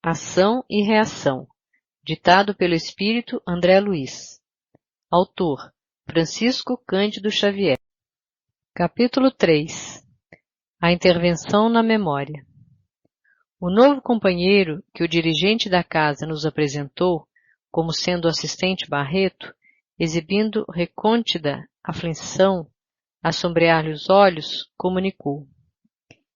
Ação e Reação, ditado pelo espírito André Luiz. Autor, Francisco Cândido Xavier. Capítulo 3. A intervenção na memória. O novo companheiro que o dirigente da casa nos apresentou, como sendo o assistente Barreto, exibindo recôndita aflição, a sombrear-lhe os olhos, comunicou.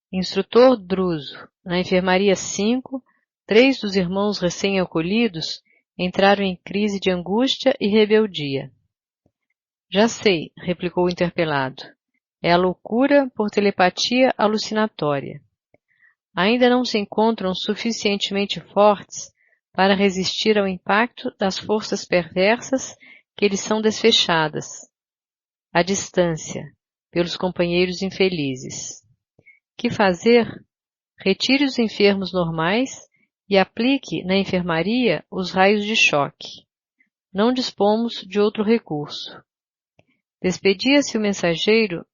Instrutor Druso, na enfermaria 5, 3 dos irmãos recém-acolhidos entraram em crise de angústia e rebeldia. Já sei, replicou o interpelado. É a loucura por telepatia alucinatória. Ainda não se encontram suficientemente fortes para resistir ao impacto das forças perversas que lhes são desfechadas, à distância, pelos companheiros infelizes. Que fazer? Retire os enfermos normais e aplique na enfermaria os raios de choque. Não dispomos de outro recurso. Despedia-se o mensageiro,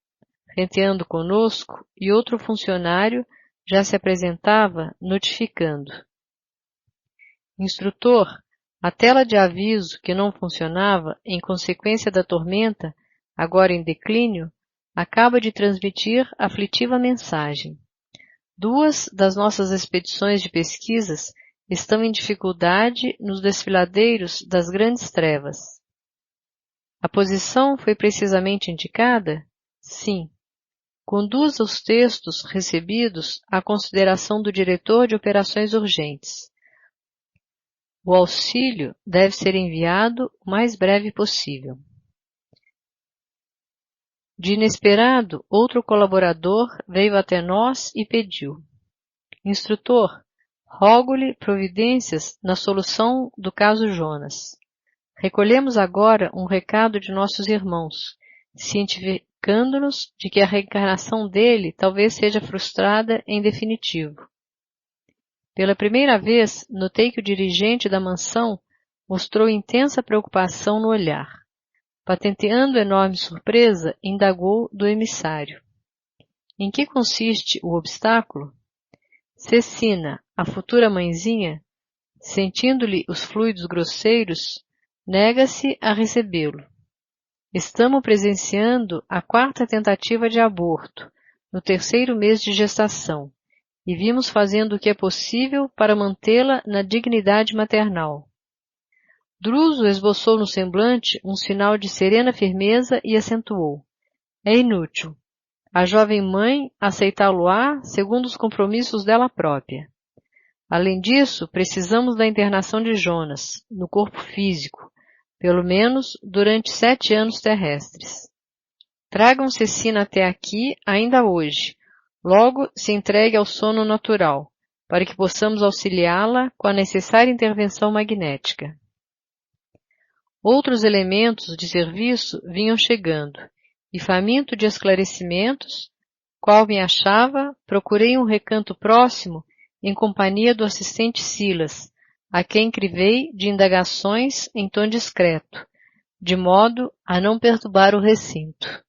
renteando conosco, e outro funcionário já se apresentava, notificando. Instrutor, a tela de aviso que não funcionava em consequência da tormenta, agora em declínio, acaba de transmitir aflitiva mensagem. 2 das nossas expedições de pesquisas estão em dificuldade nos desfiladeiros das grandes trevas. A posição foi precisamente indicada? Sim. Conduza os textos recebidos à consideração do diretor de operações urgentes. O auxílio deve ser enviado o mais breve possível. De inesperado, outro colaborador veio até nós e pediu. Instrutor, rogo-lhe providências na solução do caso Jonas. Recolhemos agora um recado de nossos irmãos, cientificando-nos de que a reencarnação dele talvez seja frustrada em definitivo. Pela primeira vez, notei que o dirigente da mansão mostrou intensa preocupação no olhar. Patenteando enorme surpresa, indagou do emissário. Em que consiste o obstáculo? Cecina, a futura mãezinha, sentindo-lhe os fluidos grosseiros, nega-se a recebê-lo. Estamos presenciando a 4ª tentativa de aborto, no 3º mês de gestação, e vimos fazendo o que é possível para mantê-la na dignidade maternal. Druso esboçou no semblante um sinal de serena firmeza e acentuou. É inútil. A jovem mãe aceitá-lo-á segundo os compromissos dela própria. Além disso, precisamos da internação de Jonas, no corpo físico, pelo menos durante 7 anos terrestres. Tragam Cecina até aqui ainda hoje, logo se entregue ao sono natural, para que possamos auxiliá-la com a necessária intervenção magnética. Outros elementos de serviço vinham chegando, e faminto de esclarecimentos, qual me achava, procurei um recanto próximo em companhia do assistente Silas, a quem crivei de indagações em tom discreto, de modo a não perturbar o recinto.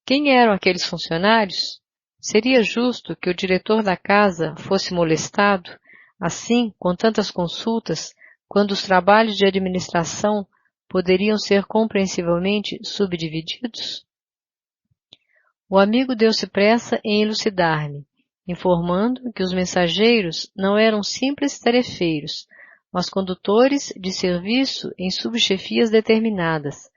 Quem eram aqueles funcionários? Seria justo que o diretor da casa fosse molestado, assim, com tantas consultas, quando os trabalhos de administração poderiam ser compreensivelmente subdivididos? O amigo deu-se pressa em elucidar-me, informando que os mensageiros não eram simples tarefeiros, mas condutores de serviço em subchefias determinadas,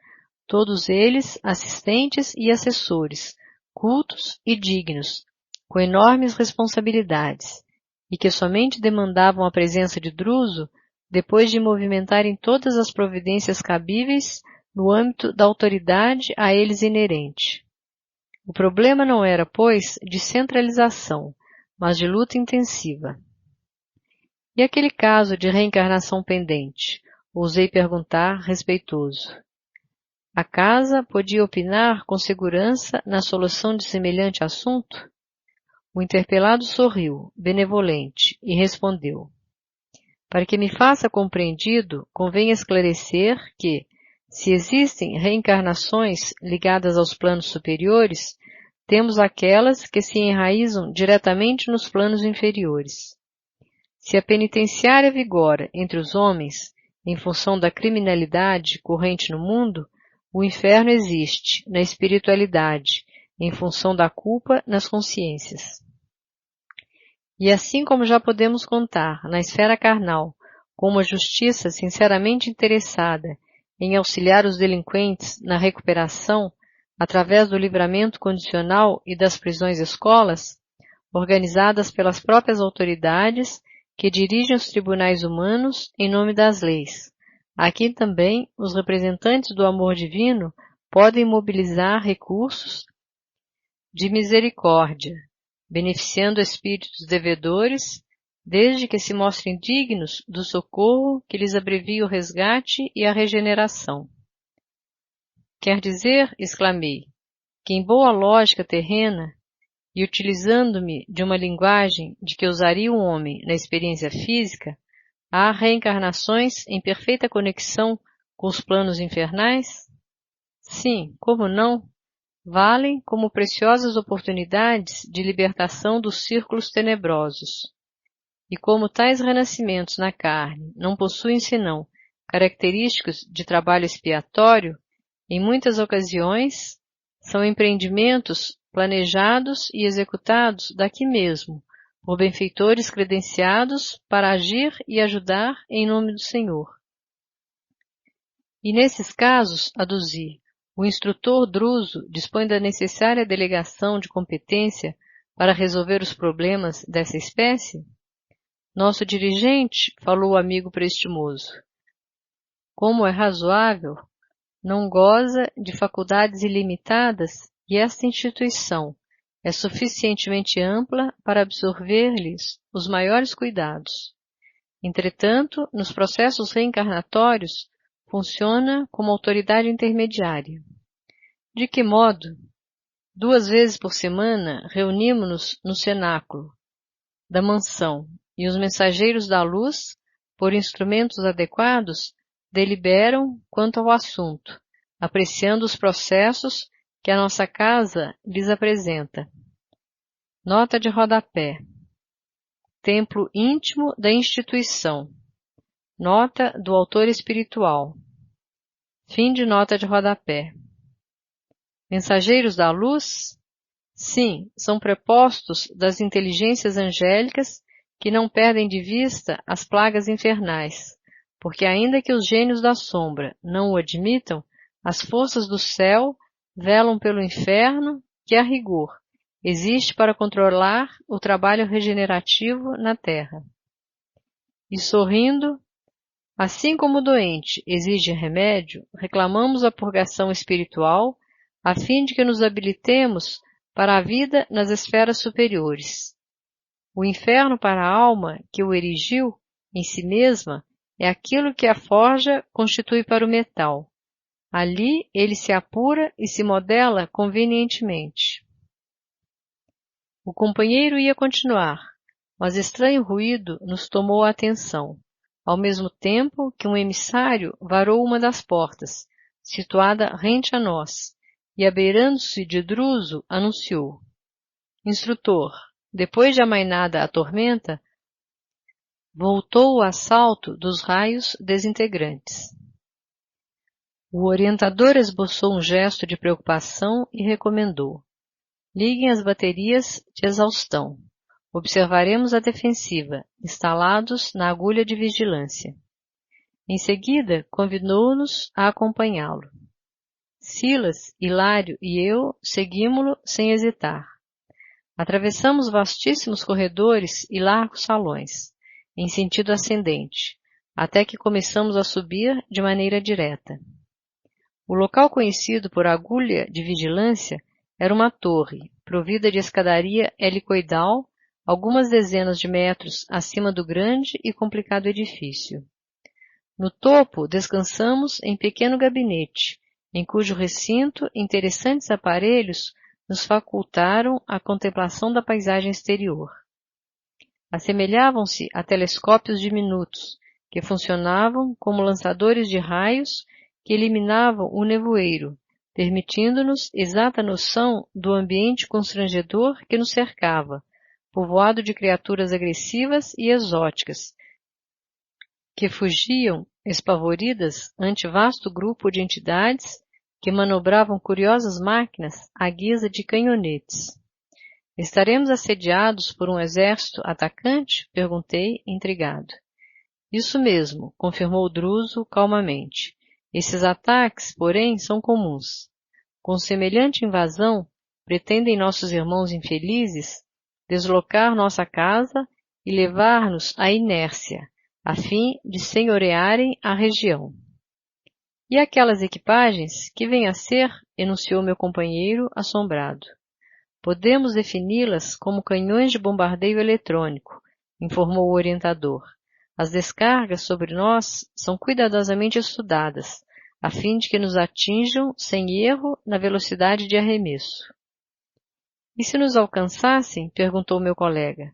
todos eles assistentes e assessores, cultos e dignos, com enormes responsabilidades, e que somente demandavam a presença de Druso depois de movimentarem todas as providências cabíveis no âmbito da autoridade a eles inerente. O problema não era, pois, de centralização, mas de luta intensiva. E aquele caso de reencarnação pendente? Ousei perguntar, respeitoso. A casa podia opinar com segurança na solução de semelhante assunto? O interpelado sorriu, benevolente, e respondeu. Para que me faça compreendido, convém esclarecer que, se existem reencarnações ligadas aos planos superiores, temos aquelas que se enraizam diretamente nos planos inferiores. Se a penitenciária vigora entre os homens, em função da criminalidade corrente no mundo, o inferno existe na espiritualidade, em função da culpa nas consciências. E assim como já podemos contar na esfera carnal com uma justiça sinceramente interessada em auxiliar os delinquentes na recuperação através do livramento condicional e das prisões-escolas, organizadas pelas próprias autoridades que dirigem os tribunais humanos em nome das leis. Aqui também os representantes do amor divino podem mobilizar recursos de misericórdia, beneficiando espíritos devedores, desde que se mostrem dignos do socorro que lhes abrevia o resgate e a regeneração. Quer dizer, exclamei, que em boa lógica terrena, e utilizando-me de uma linguagem de que usaria um homem na experiência física, há reencarnações em perfeita conexão com os planos infernais? Sim, como não? Valem como preciosas oportunidades de libertação dos círculos tenebrosos. E como tais renascimentos na carne não possuem senão características de trabalho expiatório, em muitas ocasiões são empreendimentos planejados e executados daqui mesmo, por benfeitores credenciados para agir e ajudar em nome do Senhor. E nesses casos, aduzi, o instrutor Druso dispõe da necessária delegação de competência para resolver os problemas dessa espécie? Nosso dirigente, falou o amigo prestimoso, como é razoável, não goza de faculdades ilimitadas e esta instituição é suficientemente ampla para absorver-lhes os maiores cuidados. Entretanto, nos processos reencarnatórios, funciona como autoridade intermediária. De que modo? 2 vezes por semana reunimos-nos no cenáculo da mansão e os mensageiros da luz, por instrumentos adequados, deliberam quanto ao assunto, apreciando os processos que a nossa casa lhes apresenta. Nota de rodapé. Templo íntimo da instituição. Nota do autor espiritual. Fim de nota de rodapé. Mensageiros da luz? Sim, são prepostos das inteligências angélicas que não perdem de vista as plagas infernais, porque ainda que os gênios da sombra não o admitam, as forças do céu velam pelo inferno que, a rigor, existe para controlar o trabalho regenerativo na terra. E sorrindo, assim como o doente exige remédio, reclamamos a purgação espiritual a fim de que nos habilitemos para a vida nas esferas superiores. O inferno para a alma que o erigiu em si mesma é aquilo que a forja constitui para o metal. Ali ele se apura e se modela convenientemente. O companheiro ia continuar, mas estranho ruído nos tomou a atenção, ao mesmo tempo que um emissário varou uma das portas, situada rente a nós, e abeirando-se de Druso, anunciou: Instrutor, depois de amainada a tormenta, voltou o assalto dos raios desintegrantes. O orientador esboçou um gesto de preocupação e recomendou: liguem as baterias de exaustão. Observaremos a defensiva, instalados na agulha de vigilância. Em seguida, convidou-nos a acompanhá-lo. Silas, Hilário e eu seguimo-lo sem hesitar. Atravessamos vastíssimos corredores e largos salões, em sentido ascendente, até que começamos a subir de maneira direta. O local conhecido por agulha de vigilância era uma torre, provida de escadaria helicoidal, algumas dezenas de metros acima do grande e complicado edifício. No topo descansamos em pequeno gabinete, em cujo recinto interessantes aparelhos nos facultaram a contemplação da paisagem exterior. Assemelhavam-se a telescópios diminutos, que funcionavam como lançadores de raios que eliminavam o nevoeiro, permitindo-nos exata noção do ambiente constrangedor que nos cercava, povoado de criaturas agressivas e exóticas, que fugiam espavoridas ante vasto grupo de entidades que manobravam curiosas máquinas à guisa de canhonetes. Estaremos assediados por um exército atacante? Perguntei, intrigado. Isso mesmo, confirmou Druso calmamente. Esses ataques, porém, são comuns. Com semelhante invasão, pretendem nossos irmãos infelizes deslocar nossa casa e levar-nos à inércia, a fim de senhorearem a região. E aquelas equipagens, que vêm a ser? Enunciou meu companheiro, assombrado. Podemos defini-las como canhões de bombardeio eletrônico, informou o orientador. As descargas sobre nós são cuidadosamente estudadas, a fim de que nos atinjam sem erro na velocidade de arremesso. E se nos alcançassem? Perguntou meu colega.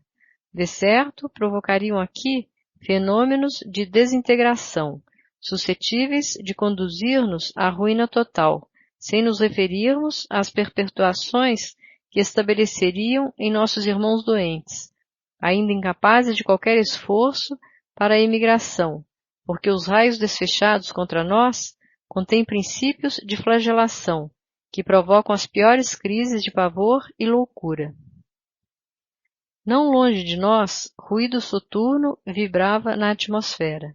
De certo, provocariam aqui fenômenos de desintegração, suscetíveis de conduzir-nos à ruína total, sem nos referirmos às perpetuações que estabeleceriam em nossos irmãos doentes, ainda incapazes de qualquer esforço para a emigração, porque os raios desfechados contra nós contêm princípios de flagelação, que provocam as piores crises de pavor e loucura. Não longe de nós, ruído soturno vibrava na atmosfera.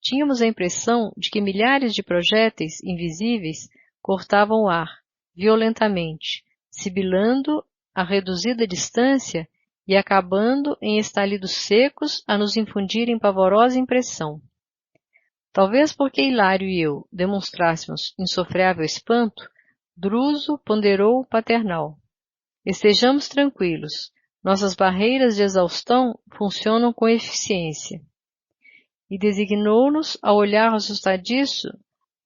Tínhamos a impressão de que milhares de projéteis invisíveis cortavam o ar, violentamente, sibilando a reduzida distância e acabando em estalidos secos a nos infundirem pavorosa impressão. Talvez porque Hilário e eu demonstrássemos insofreável espanto, Druso ponderou paternal. Estejamos tranquilos, nossas barreiras de exaustão funcionam com eficiência. E designou-nos a olhar assustadiço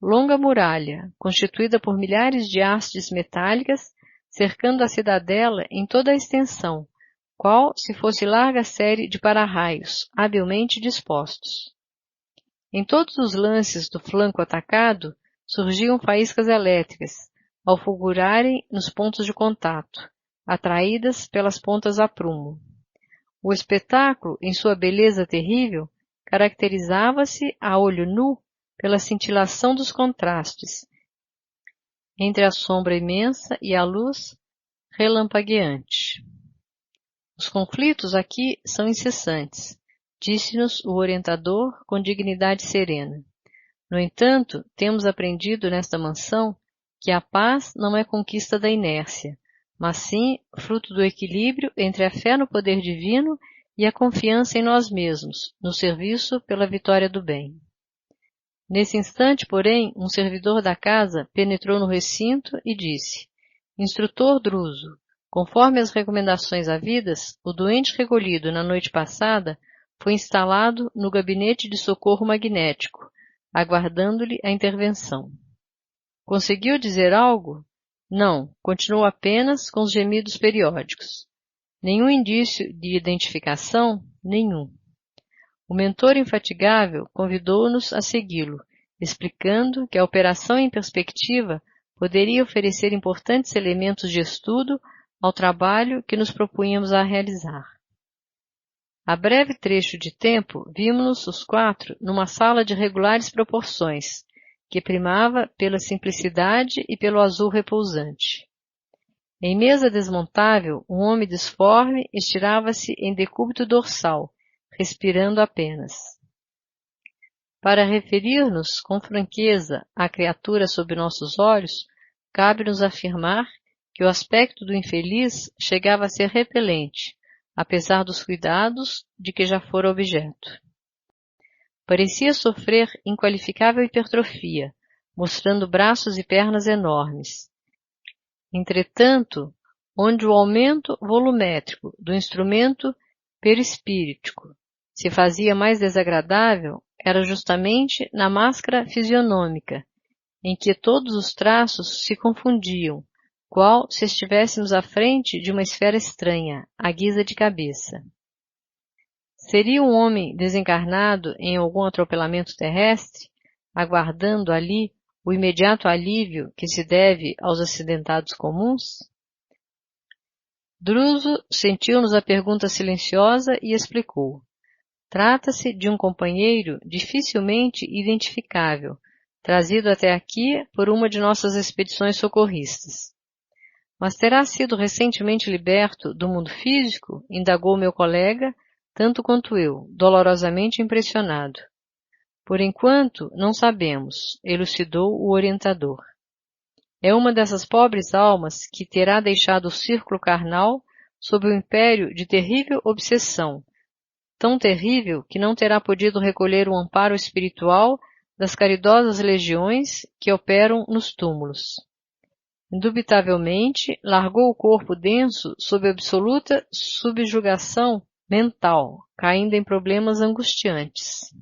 longa muralha, constituída por milhares de hastes metálicas, cercando a cidadela em toda a extensão, qual se fosse larga série de para-raios, habilmente dispostos. Em todos os lances do flanco atacado, surgiam faíscas elétricas, ao fulgurarem nos pontos de contato, atraídas pelas pontas a prumo. O espetáculo, em sua beleza terrível, caracterizava-se a olho nu pela cintilação dos contrastes entre a sombra imensa e a luz relampagueante. Os conflitos aqui são incessantes, disse-nos o orientador com dignidade serena. No entanto, temos aprendido nesta mansão que a paz não é conquista da inércia, mas sim fruto do equilíbrio entre a fé no poder divino e a confiança em nós mesmos, no serviço pela vitória do bem. Nesse instante, porém, um servidor da casa penetrou no recinto e disse: Instrutor Druso, conforme as recomendações havidas, o doente recolhido na noite passada foi instalado no gabinete de socorro magnético, aguardando-lhe a intervenção. Conseguiu dizer algo? Não, continuou apenas com os gemidos periódicos. Nenhum indício de identificação? Nenhum. O mentor infatigável convidou-nos a segui-lo, explicando que a operação em perspectiva poderia oferecer importantes elementos de estudo ao trabalho que nos propunhamos a realizar. A breve trecho de tempo, vimos-nos os quatro numa sala de regulares proporções, que primava pela simplicidade e pelo azul repousante. Em mesa desmontável, um homem disforme estirava-se em decúbito dorsal, respirando apenas. Para referir-nos com franqueza à criatura sob nossos olhos, cabe-nos afirmar que o aspecto do infeliz chegava a ser repelente, apesar dos cuidados de que já fora objeto. Parecia sofrer inqualificável hipertrofia, mostrando braços e pernas enormes. Entretanto, onde o aumento volumétrico do instrumento perispíritico se fazia mais desagradável, era justamente na máscara fisionômica, em que todos os traços se confundiam, qual se estivéssemos à frente de uma esfera estranha, à guisa de cabeça. Seria um homem desencarnado em algum atropelamento terrestre, aguardando ali o imediato alívio que se deve aos acidentados comuns? Druso sentiu-nos a pergunta silenciosa e explicou. Trata-se de um companheiro dificilmente identificável, trazido até aqui por uma de nossas expedições socorristas. Mas terá sido recentemente liberto do mundo físico? Indagou meu colega, tanto quanto eu, dolorosamente impressionado. Por enquanto, não sabemos, elucidou o orientador. É uma dessas pobres almas que terá deixado o círculo carnal sob o império de terrível obsessão, tão terrível que não terá podido recolher o amparo espiritual das caridosas legiões que operam nos túmulos. Indubitavelmente, largou o corpo denso sob absoluta subjugação mental, caindo em problemas angustiantes.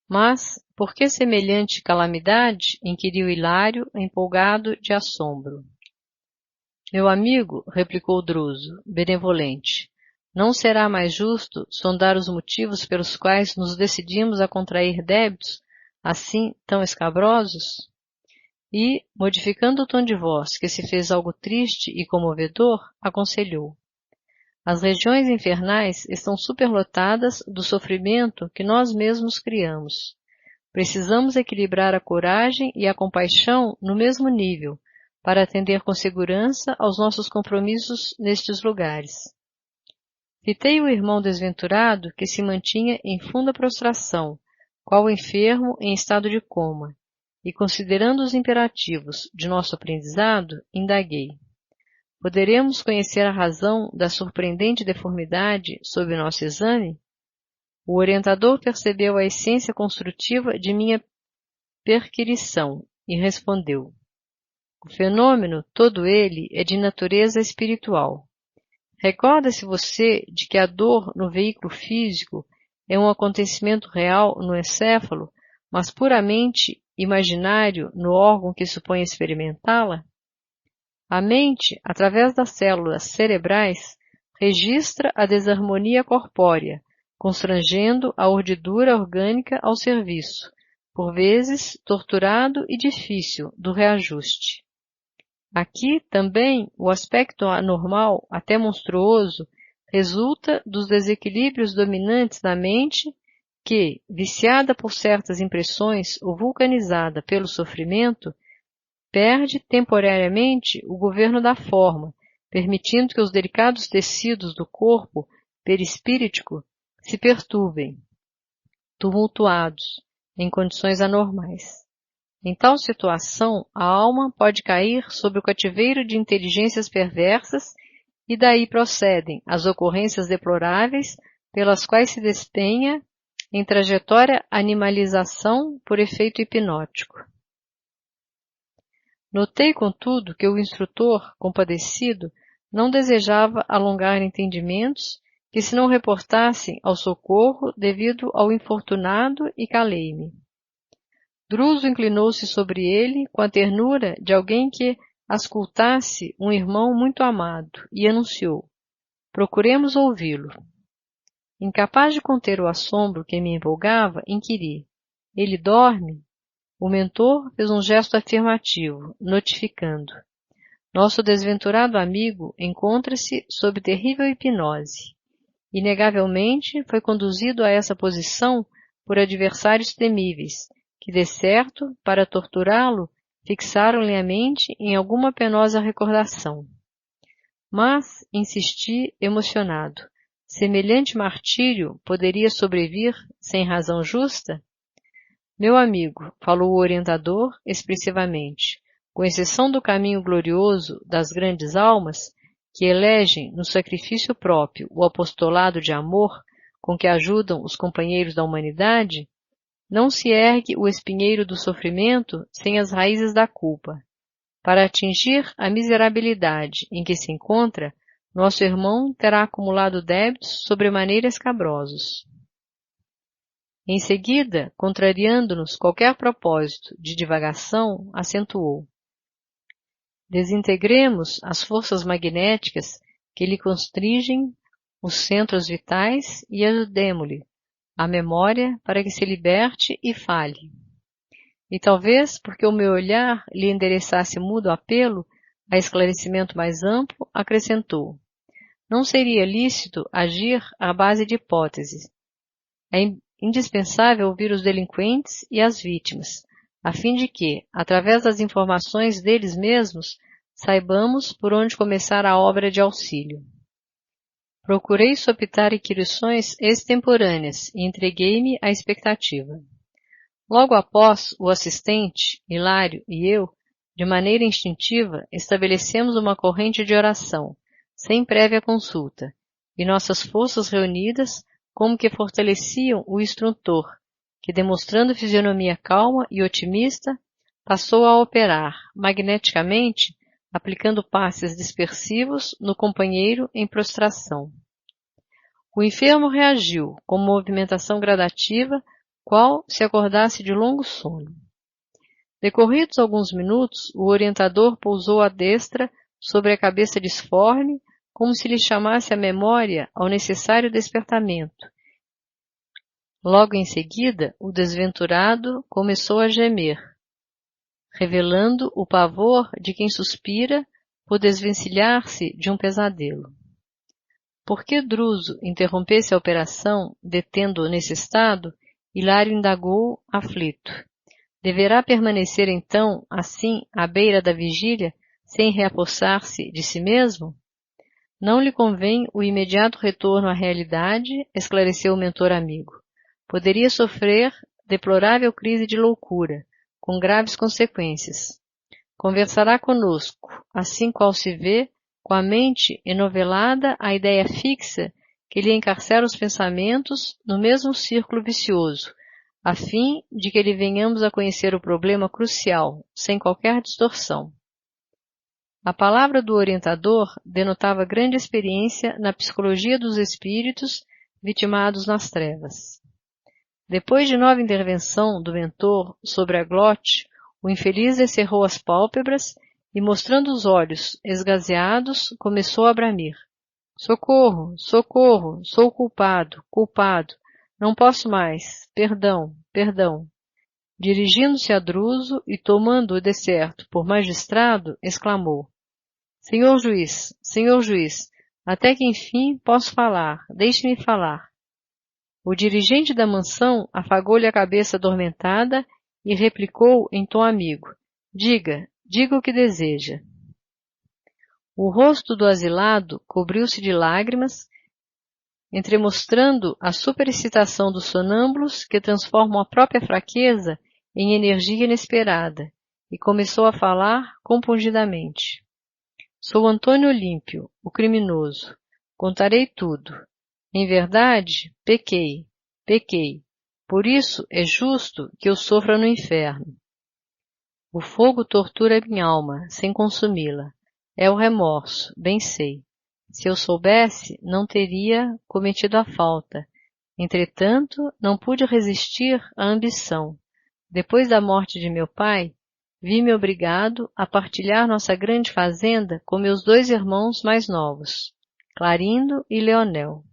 Mas, por que semelhante calamidade? Inquiriu Hilário, empolgado de assombro. Meu amigo, replicou Druso, benevolente, não será mais justo sondar os motivos pelos quais nos decidimos a contrair débitos assim tão escabrosos? E, modificando o tom de voz, que se fez algo triste e comovedor, aconselhou. As regiões infernais estão superlotadas do sofrimento que nós mesmos criamos. Precisamos equilibrar a coragem e a compaixão no mesmo nível, para atender com segurança aos nossos compromissos nestes lugares. Fitei o irmão desventurado que se mantinha em funda prostração, qual enfermo em estado de coma, e considerando os imperativos de nosso aprendizado, indaguei. Poderemos conhecer a razão da surpreendente deformidade sob nosso exame? O orientador percebeu a essência construtiva de minha perquirição e respondeu. O fenômeno, todo ele, é de natureza espiritual. Recorda-se você de que a dor no veículo físico é um acontecimento real no encéfalo, mas puramente imaginário no órgão que supõe experimentá-la? A mente, através das células cerebrais, registra a desarmonia corpórea, constrangendo a urdidura orgânica ao serviço, por vezes torturado e difícil, do reajuste. Aqui, também, o aspecto anormal, até monstruoso, resulta dos desequilíbrios dominantes da mente que, viciada por certas impressões ou vulcanizada pelo sofrimento, perde temporariamente o governo da forma, permitindo que os delicados tecidos do corpo perispíritico se perturbem, tumultuados, em condições anormais. Em tal situação, a alma pode cair sob o cativeiro de inteligências perversas e daí procedem as ocorrências deploráveis pelas quais se despenha em trajetória animalização por efeito hipnótico. Notei, contudo, que o instrutor, compadecido, não desejava alongar entendimentos que se não reportassem ao socorro devido ao infortunado e calei-me. Druso inclinou-se sobre ele com a ternura de alguém que auscultasse um irmão muito amado e anunciou: procuremos ouvi-lo. Incapaz de conter o assombro que me empolgava, inquiri: ele dorme? O mentor fez um gesto afirmativo, notificando: nosso desventurado amigo encontra-se sob terrível hipnose. Inegavelmente foi conduzido a essa posição por adversários temíveis, que, de certo, para torturá-lo, fixaram-lhe a mente em alguma penosa recordação. Mas, insisti, emocionado, semelhante martírio poderia sobrevir sem razão justa? Meu amigo, falou o orientador expressivamente, com exceção do caminho glorioso das grandes almas, que elegem no sacrifício próprio o apostolado de amor com que ajudam os companheiros da humanidade, não se ergue o espinheiro do sofrimento sem as raízes da culpa. Para atingir a miserabilidade em que se encontra, nosso irmão terá acumulado débitos sobremaneira escabrosos. Em seguida, contrariando-nos qualquer propósito de divagação, acentuou: desintegremos as forças magnéticas que lhe constringem os centros vitais e ajudemo-lhe a memória para que se liberte e fale. E talvez porque o meu olhar lhe endereçasse mudo apelo, A esclarecimento mais amplo, acrescentou: não seria lícito agir à base de hipóteses. É indispensável ouvir os delinquentes e as vítimas, a fim de que, através das informações deles mesmos, saibamos por onde começar a obra de auxílio. Procurei sopitar inquirições extemporâneas e entreguei-me à expectativa. Logo após, o assistente, Hilário e eu, de maneira instintiva, estabelecemos uma corrente de oração, sem prévia consulta, e nossas forças reunidas como que fortaleciam o instrutor, que, demonstrando fisionomia calma e otimista, passou a operar, magneticamente, aplicando passes dispersivos no companheiro em prostração. O enfermo reagiu com movimentação gradativa, qual se acordasse de longo sono. Decorridos alguns minutos, o orientador pousou a destra sobre a cabeça disforme, como se lhe chamasse a memória ao necessário despertamento. Logo em seguida, o desventurado começou a gemer, revelando o pavor de quem suspira por desvencilhar-se de um pesadelo. Por que Druso interrompesse a operação, detendo-o nesse estado, Hilário indagou, aflito. Deverá permanecer então, assim, à beira da vigília, sem reapossar-se de si mesmo? Não lhe convém o imediato retorno à realidade, esclareceu o mentor amigo. Poderia sofrer deplorável crise de loucura, com graves consequências. Conversará conosco, assim qual se vê, com a mente enovelada à ideia fixa que lhe encarcera os pensamentos no mesmo círculo vicioso, a fim de que lhe venhamos a conhecer o problema crucial, sem qualquer distorção. A palavra do orientador denotava grande experiência na psicologia dos espíritos vitimados nas trevas. Depois de nova intervenção do mentor sobre a glote, o infeliz descerrou as pálpebras e, mostrando os olhos esgazeados, começou a bramir. Socorro, socorro, sou culpado, culpado, não posso mais, perdão, perdão. Dirigindo-se a Druso e tomando-o de certo por magistrado, exclamou: Senhor juiz, até que enfim posso falar, deixe-me falar. O dirigente da mansão afagou-lhe a cabeça adormentada e replicou em tom amigo: diga o que deseja. O rosto do asilado cobriu-se de lágrimas, entremostrando a superexcitação dos sonâmbulos que transformam a própria fraqueza em energia inesperada, e começou a falar compungidamente. Sou Antônio Olímpio, o criminoso. Contarei tudo. Em verdade, pequei. Por isso é justo que eu sofra no inferno. O fogo tortura minha alma, sem consumi-la. É o remorso, bem sei. Se eu soubesse, não teria cometido a falta. Entretanto, não pude resistir à ambição. Depois da morte de meu pai, vi-me obrigado a partilhar nossa grande fazenda com meus 2 irmãos mais novos, Clarindo e Leonel.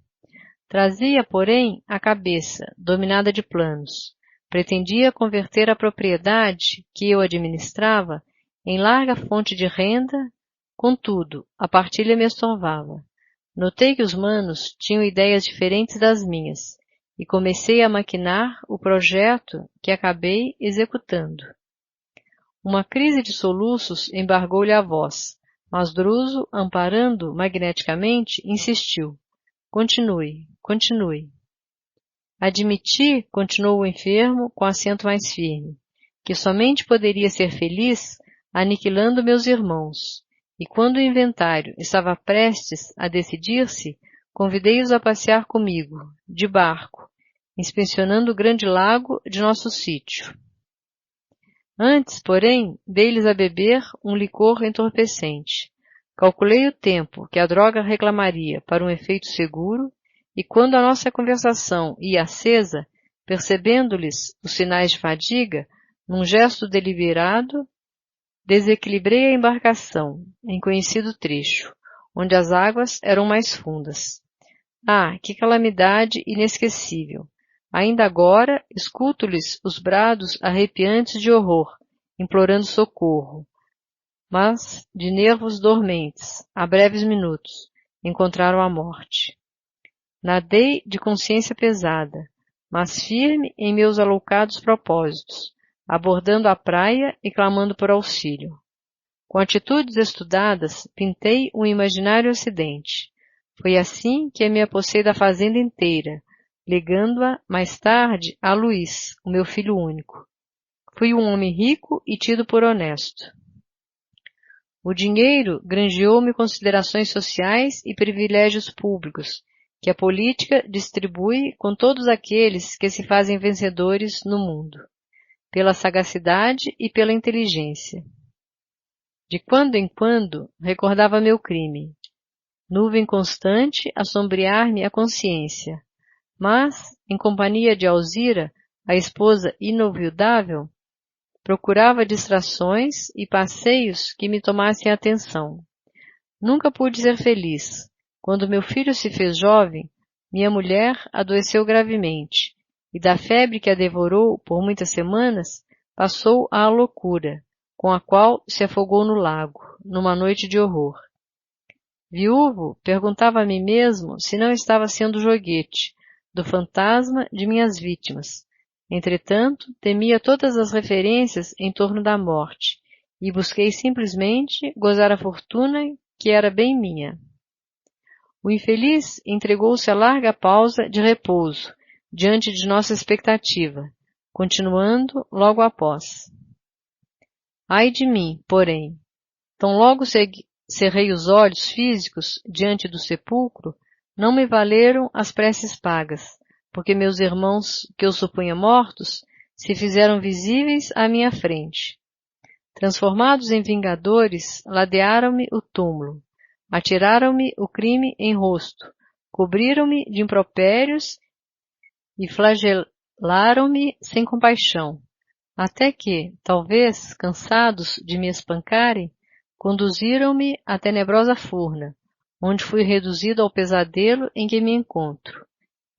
Trazia, porém, a cabeça, dominada de planos. Pretendia converter a propriedade que eu administrava em larga fonte de renda, contudo, a partilha me estorvava. Notei que os manos tinham ideias diferentes das minhas, e comecei a maquinar o projeto que acabei executando. Uma crise de soluços embargou-lhe a voz, mas Druso, amparando magneticamente, insistiu. Continue. Admiti, continuou o enfermo com acento mais firme, que somente poderia ser feliz aniquilando meus irmãos, e quando o inventário estava prestes a decidir-se, convidei-os a passear comigo, de barco, inspecionando o grande lago de nosso sítio. Antes, porém, dei-lhes a beber um licor entorpecente. Calculei o tempo que a droga reclamaria para um efeito seguro, e quando a nossa conversação ia acesa, percebendo-lhes os sinais de fadiga, num gesto deliberado, desequilibrei a embarcação, em conhecido trecho, onde as águas eram mais fundas. Ah, que calamidade inesquecível! Ainda agora escuto-lhes os brados arrepiantes de horror, implorando socorro. mas de nervos dormentes, há breves minutos, encontraram a morte. Nadei de consciência pesada, mas firme em meus aloucados propósitos, abordando a praia e clamando por auxílio. Com atitudes estudadas, pintei um imaginário acidente. Foi assim que me apossei da fazenda inteira, legando-a mais tarde a Luís, o meu filho único. Fui um homem rico e tido por honesto. O dinheiro granjeou-me considerações sociais e privilégios públicos, que a política distribui com todos aqueles que se fazem vencedores no mundo, pela sagacidade e pela inteligência. De quando em quando recordava meu crime, nuvem constante a sombrear-me a consciência, mas, em companhia de Alzira, a esposa inovidável, procurava distrações e passeios que me tomassem a atenção. Nunca pude ser feliz. Quando meu filho se fez jovem, minha mulher adoeceu gravemente, e da febre que a devorou por muitas semanas, passou à loucura, com a qual se afogou no lago, numa noite de horror. Viúvo, perguntava a mim mesmo se não estava sendo joguete do fantasma de minhas vítimas. Entretanto, temia todas as referências em torno da morte, e busquei simplesmente gozar a fortuna que era bem minha. O infeliz entregou-se a larga pausa de repouso, diante de nossa expectativa, continuando logo após. Ai de mim, porém, tão logo cerrei os olhos físicos diante do sepulcro, não me valeram as preces pagas, porque meus irmãos, que eu supunha mortos, se fizeram visíveis à minha frente. Transformados em vingadores, ladearam-me o túmulo, atiraram-me o crime em rosto, cobriram-me de impropérios e flagelaram-me sem compaixão, até que, talvez, cansados de me espancarem, conduziram-me à tenebrosa furna, onde fui reduzido ao pesadelo em que me encontro.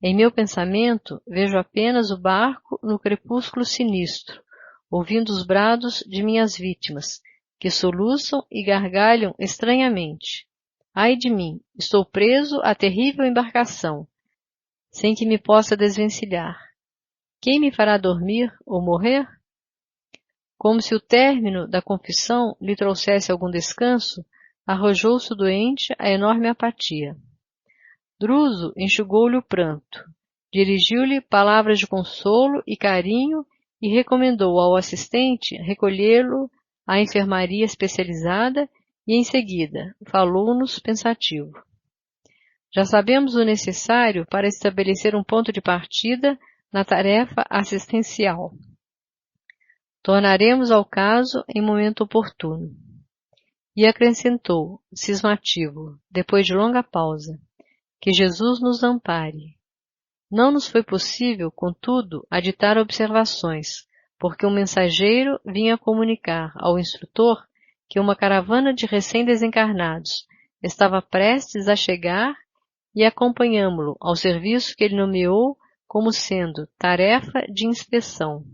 Em meu pensamento, vejo apenas o barco no crepúsculo sinistro, ouvindo os brados de minhas vítimas, que soluçam e gargalham estranhamente. Ai de mim, estou preso à terrível embarcação, sem que me possa desvencilhar. Quem me fará dormir ou morrer? Como se o término da confissão lhe trouxesse algum descanso, arrojou-se o doente à enorme apatia. Druso enxugou-lhe o pranto, dirigiu-lhe palavras de consolo e carinho e recomendou ao assistente recolhê-lo à enfermaria especializada e, em seguida, falou-nos pensativo. Já sabemos o necessário para estabelecer um ponto de partida na tarefa assistencial. Tornaremos ao caso em momento oportuno. E acrescentou, cismativo, depois de longa pausa, que Jesus nos ampare. Não nos foi possível, contudo, aditar observações, porque um mensageiro vinha comunicar ao instrutor que uma caravana de recém-desencarnados estava prestes a chegar e acompanhamo-lo ao serviço que ele nomeou como sendo tarefa de inspeção.